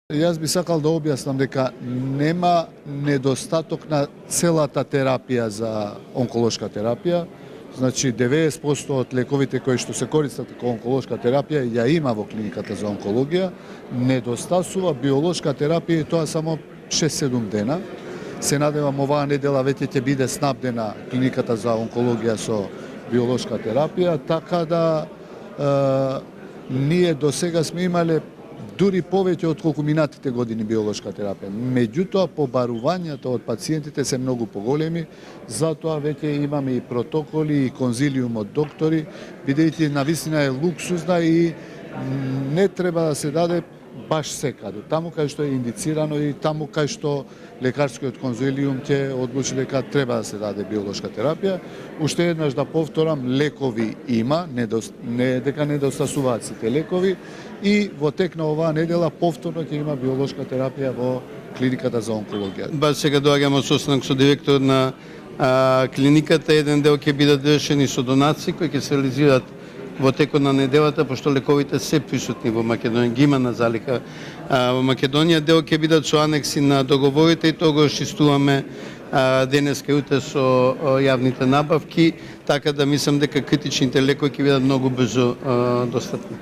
Јас би сакал да објаснам дека нема недостаток на целата терапија за онколошка терапија. Значи 90% од лековите кои што се користат како онколошка терапија ја има во клиниката за онкологија. Недостасува биолошка терапија и тоа само 6-7 дена. Се надевам оваа недела веќе ќе биде снабдена клиниката за онкологија со биолошка терапија, така да ние до сега сме имале дури повеќе од колку минатите години биолошка терапија. Меѓутоа, побарувањата од пациентите се многу поголеми, затоа веќе имаме и протоколи и конзилиум од доктори, бидејќи навистина е луксузна и не треба да се даде баш секаде. Таму кај што е индицирано и таму кај што лекарскиот конзилиум ќе одлучи дека треба да се даде биолошка терапија. Уште еднаш да повторам, лекови има, не дека недостасуваат сите лекови и во тек на оваа недела повторно ќе има биолошка терапија во клиниката за онкологија. Сега доаѓаме состанок со директор на клиниката, еден дел ќе бидат решени со донации кои ќе се реализираат во текот на неделата, пошто лековите се присутни во Македонија, ги има на залика во Македонија, дел ќе бидат со анекси на договорите и тоа го шистуваме денеска и утре со јавните набавки, така да мислам дека критичните лекови ќе бидат многу брзо достапни.